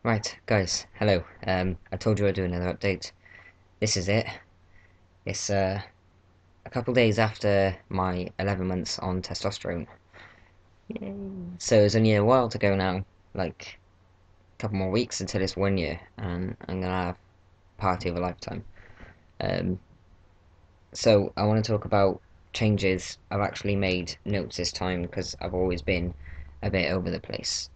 Right, guys, hello. I told you I'd do another update. This is it. It's a couple days after my 11 months on testosterone. Yay. So it's only a while to go now, like a couple more weeks until it's 1 year, and I'm gonna have party of a lifetime. Um, so I want to talk about changes I've actually made notes this time because I've always been a bit over the place.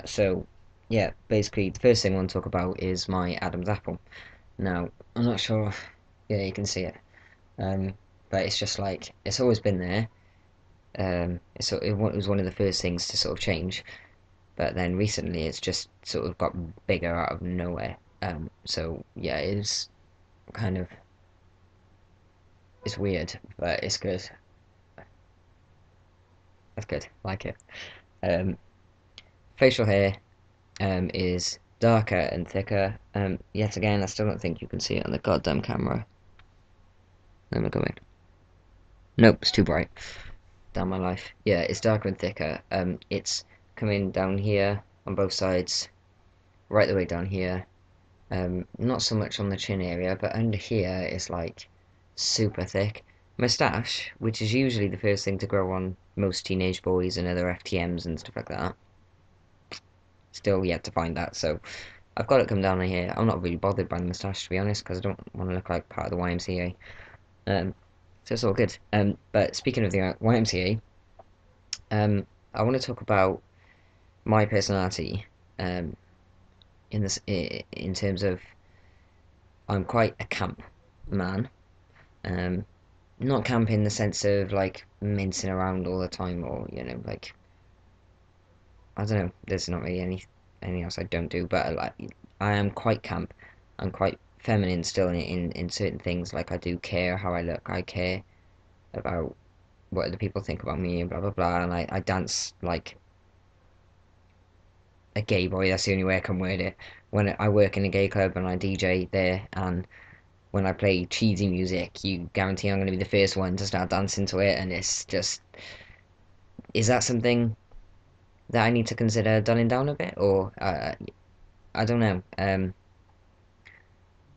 So yeah, basically the first thing I want to talk about is my Adam's apple. Now, I'm not sure. Yeah, you can see it. Um, but it's just like it's always been there. It was one of the first things to sort of change, but then recently it's just sort of got bigger out of nowhere. So yeah, it's kind of it's weird, but it's good. That's good. Like it. Um, Facial hair is darker and thicker. Yet again, I still don't think you can see it on the goddamn camera. Let me go in. Nope, it's too bright. Down my life. Yeah, it's darker and thicker. It's coming down here on both sides, right the way down here. Not so much on the chin area, but under here is like super thick. Moustache, which is usually the first thing to grow on most teenage boys and other FTMs and stuff like that. Still yet to find that, so I've got it come down here. I'm not really bothered by the moustache to be honest, because I don't want to look like part of the YMCA. So it's all good. But speaking of the YMCA, I want to talk about my personality um, in terms of I'm quite a camp man. Um, Not camp in the sense of like mincing around all the time, or like I don't know. There's not really anything else I don't do, but I am quite camp. I'm quite feminine still in certain things. Like I do care how I look. I care about what other people think about me and blah blah blah. And I dance like a gay boy. That's the only way I can word it. When I work in a gay club and I DJ there, and when I play cheesy music, you guarantee I'm going to be the first one to start dancing to it. And it's just, is that something that I need to consider dumbing down a bit, or I don't know.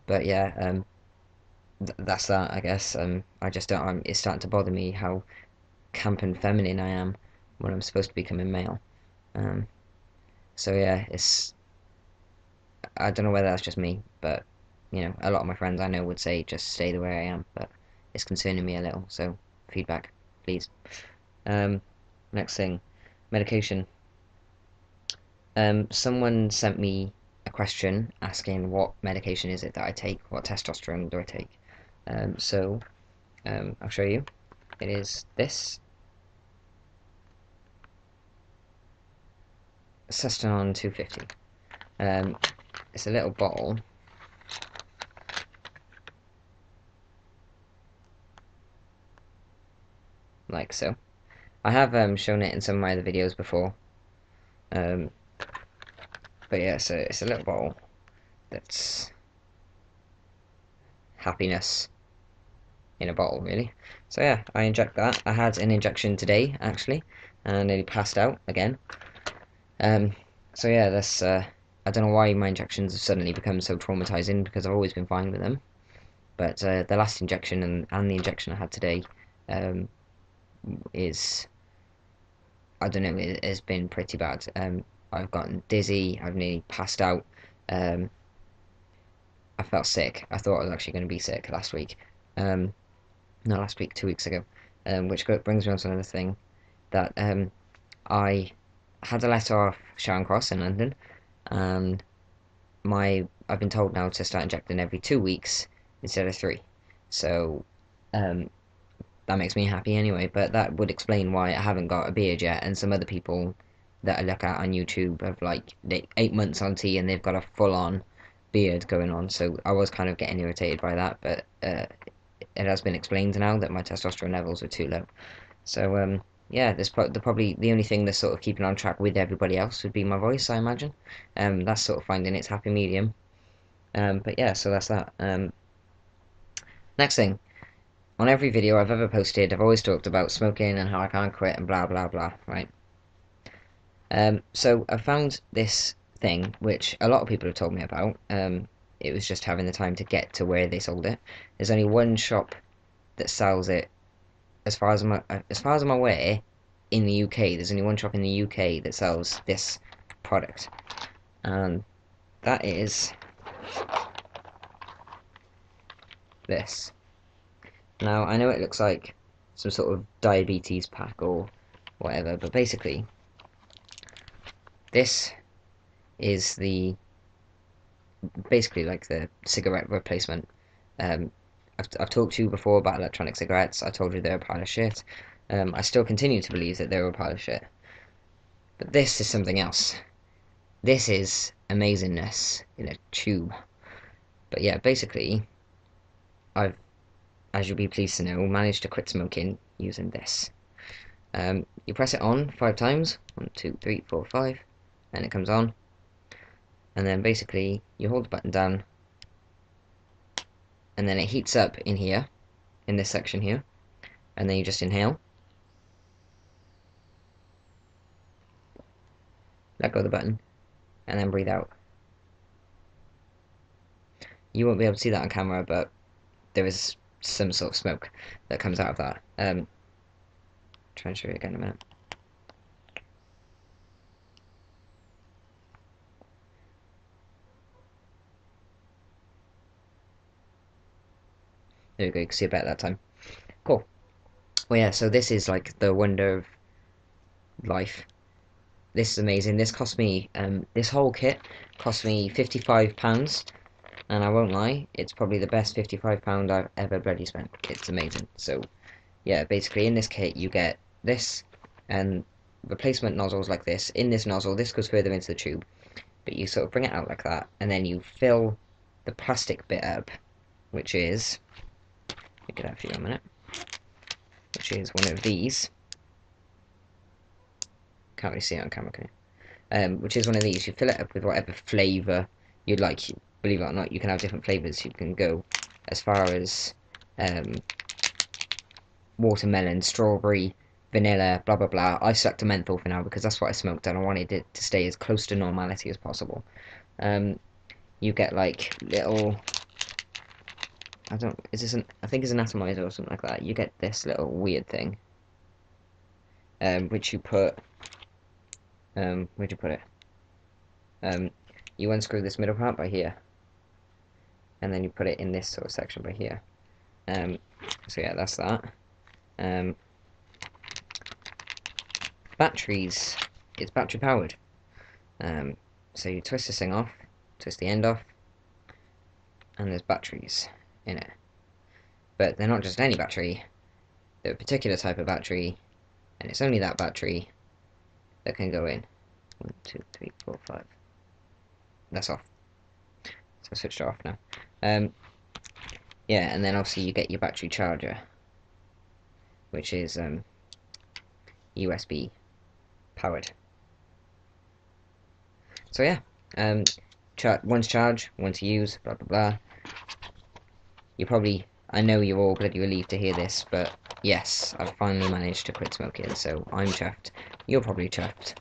But yeah, that's that. I guess. I just don't. It's starting to bother me how camp and feminine I am when I'm supposed to be becoming male. Um, so yeah, it's I don't know whether that's just me, but a lot of my friends I know would say just stay the way I am, but it's concerning me a little. So feedback, please. Um, Next thing, medication. Someone sent me a question asking what medication is it that I take, what testosterone do I take. So I'll show you. It is this Testosterone 250. It's a little bottle like so. I have shown it in some of my other videos before. Um, but yeah, so it's a little bottle that's happiness in a bottle, really. So yeah, I inject that. I had an injection today, actually, and I nearly passed out again. Um, so yeah, that's I don't know why my injections have suddenly become so traumatizing because I've always been fine with them. But the last injection and the injection I had today um, is I don't know, it has been pretty bad. I've gotten dizzy. I've nearly passed out. Um, I felt sick. I thought I was actually going to be sick last week. Um, no, last week, 2 weeks ago. Which brings me on to another thing that I had a letter off Charing Cross in London, and I've been told now to start injecting every 2 weeks instead of three. So um, that makes me happy anyway. But that would explain why I haven't got a beard yet, and some other people that I look at on YouTube have like 8 months on T and they've got a full on beard going on. So I was kind of getting irritated by that, but it has been explained now that my testosterone levels are too low. So yeah, probably the only thing that's sort of keeping on track with everybody else would be my voice, I imagine. That's sort of finding its happy medium. But yeah, so that's that. Next thing, on every video I've ever posted, I've always talked about smoking and how I can't quit and blah blah blah, right? So I found this thing, which a lot of people have told me about. It was just having the time to get to where they sold it. There's only one shop that sells it, as far as I'm aware, in the UK. There's only one shop in the UK that sells this product, and that is this. Now, I know it looks like some sort of diabetes pack or whatever, but basically, this is basically like the cigarette replacement. Um, I've talked to you before about electronic cigarettes. I told you they're a pile of shit. I still continue to believe that they're a pile of shit. But this is something else. This is amazingness in a tube. But yeah, basically, I've, as you'll be pleased to know, managed to quit smoking using this. You press it on 5 times. 1, 2, 3, 4, 5. And it comes on. And then basically, you hold the button down. And then it heats up in here, in this section here. And then you just inhale. Let go of the button. And then breathe out. You won't be able to see that on camera, but there is some sort of smoke that comes out of that. Try and show you again in a minute. There we go, you can see it better that time. Cool. Well, yeah, so this is like the wonder of life. This is amazing. This cost me, this whole kit cost me £55, and I won't lie, it's probably the best £55 I've ever bloody spent. It's amazing. So, yeah, basically in this kit you get this, and replacement nozzles like this. In this nozzle, this goes further into the tube, but you sort of bring it out like that, and then you fill the plastic bit up, which is, let me get out for you in a minute, which is one of these. Can't really see it on camera, can you? Which is one of these. You fill it up with whatever flavour you'd like. Believe it or not, you can have different flavours. You can go as far as watermelon, strawberry, vanilla, blah blah blah. I stuck to menthol for now because that's what I smoked and I wanted it to stay as close to normality as possible. You get like little, I think it's an atomizer or something like that. You get this little weird thing, which you put, where'd you put it? You unscrew this middle part by here, and then you put it in this sort of section by here. So yeah, that's that. Batteries, it's battery powered. So you twist this thing off, twist the end off, and there's batteries in it. But they're not just any battery, they're a particular type of battery, and it's only that battery that can go in. 1, 2, 3, 4, 5. That's off. So I switched it off now. Yeah, and then obviously you get your battery charger, which is USB powered. So yeah, one's charge, one to use, blah blah blah. I know you're all bloody relieved to hear this, but yes, I've finally managed to quit smoking, so I'm chuffed. You're probably chuffed.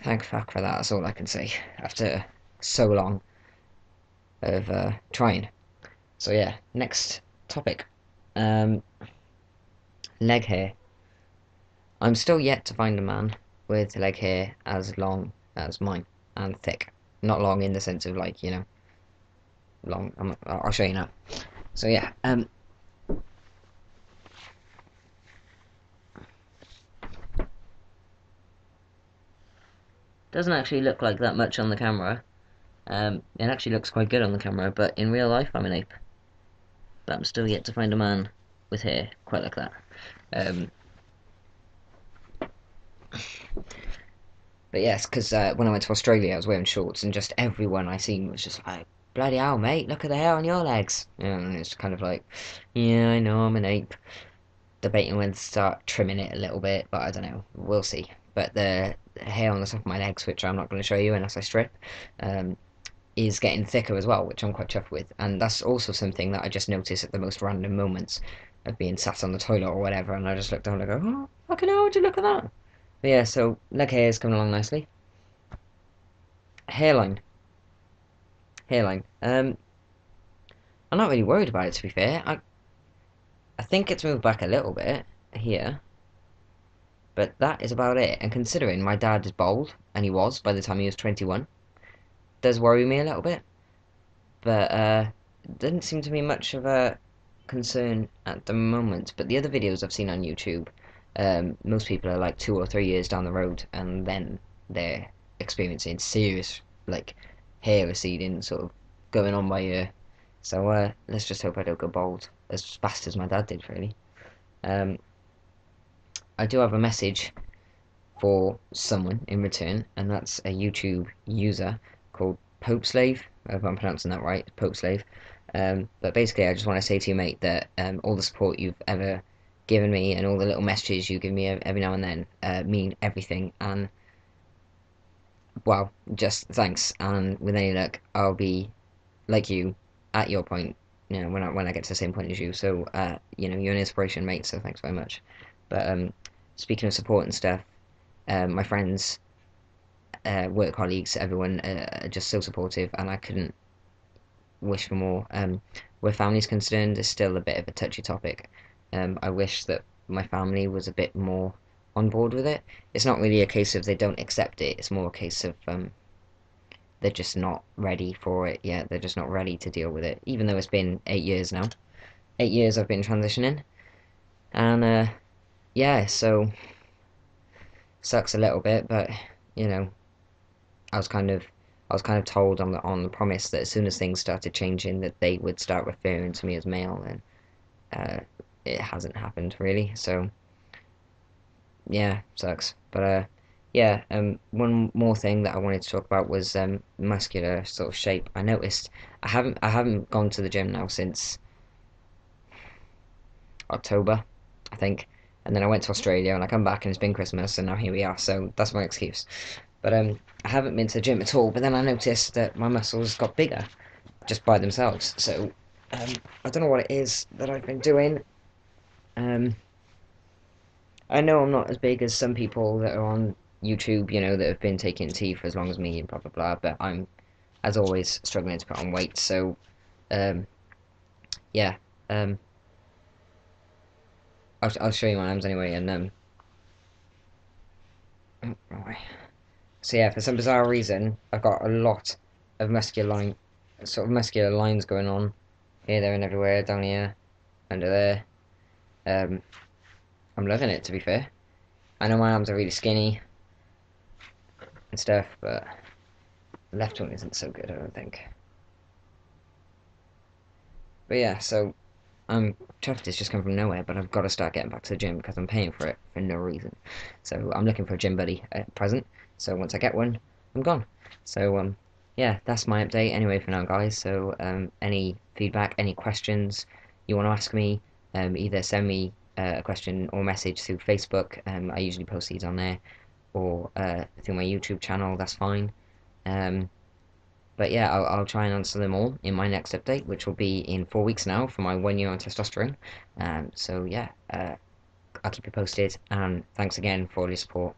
Thank fuck for that, that's all I can say, after so long of trying. So yeah, next topic. Leg hair. I'm still yet to find a man with leg hair as long as mine, and thick. Not long in the sense of like, you know, long, I'll show you now. So yeah, doesn't actually look like that much on the camera. It actually looks quite good on the camera, but in real life I'm an ape. But I'm still yet to find a man with hair quite like that. But yes, because when I went to Australia I was wearing shorts and just everyone I seen was just like, bloody hell mate, look at the hair on your legs. And it's kind of like, yeah, I know I'm an ape. Debating when to start trimming it a little bit, but I don't know, we'll see. But the hair on the top of my legs, which I'm not going to show you unless I strip, is getting thicker as well, which I'm quite chuffed with. And that's also something that I just notice at the most random moments of being sat on the toilet or whatever, and I just look down and I go, oh, fucking hell, would you look at that? But yeah, so leg hair is coming along nicely. Hairline, hairline. I'm not really worried about it to be fair. I think it's moved back a little bit here, but that is about it. And considering my dad is bald, and he was by the time he was 21, does worry me a little bit. But didn't seem to be much of a concern at the moment. But the other videos I've seen on YouTube, most people are like 2 or 3 years down the road, and then they're experiencing serious like hair receding, sort of going on by year. So let's just hope I don't go bald as fast as my dad did, really. Um, I do have a message for someone in return, and that's a YouTube user called Pope Slave. I hope I'm pronouncing that right, Pope Slave. But basically, I just want to say to you, mate, that all the support you've ever given me and all the little messages you give me every now and then mean everything. And wow, just thanks. And with any luck, I'll be like you at your point. You know, when I get to the same point as you. So you know, you're an inspiration, mate. So thanks very much. But speaking of support and stuff, my friends, work colleagues, everyone are just so supportive, and I couldn't wish for more. Where family's concerned, it's still a bit of a touchy topic. I wish that my family was a bit more on board with it. It's not really a case of they don't accept it, it's more a case of they're just not ready for it yet. They're just not ready to deal with it, even though it's been 8 years now. 8 years I've been transitioning, and yeah, so sucks a little bit, but you know, I was kind of I was kind of told on the promise that as soon as things started changing, that they would start referring to me as male, and it hasn't happened really. So yeah, sucks. But yeah. One more thing that I wanted to talk about was muscular sort of shape. I noticed I haven't gone to the gym now since October, I think. And then I went to Australia and I come back and it's been Christmas and now here we are. So that's my excuse. But I haven't been to the gym at all. But then I noticed that my muscles got bigger just by themselves. So I don't know what it is that I've been doing. Um, I know I'm not as big as some people that are on YouTube, you know, that have been taking tea for as long as me and blah blah blah. But I'm, as always, struggling to put on weight. So um, yeah, um, I'll show you my arms anyway. And so yeah, for some bizarre reason, I've got a lot of sort of muscular lines going on here, there, and everywhere. Down here, under there. Um, I'm loving it, to be fair. I know my arms are really skinny and stuff, but the left one isn't so good, I don't think. But yeah, so I'm chuffed it's just come from nowhere, but I've got to start getting back to the gym because I'm paying for it for no reason. So I'm looking for a gym buddy at present. So once I get one, I'm gone. So yeah, that's my update anyway for now, guys. So any feedback, any questions you want to ask me, either send me a question or message through Facebook. I usually post these on there, or through my YouTube channel. That's fine. Um, but yeah, I'll try and answer them all in my next update, which will be in 4 weeks now for my 1 year on testosterone. So yeah, I'll keep you posted, and thanks again for all your support.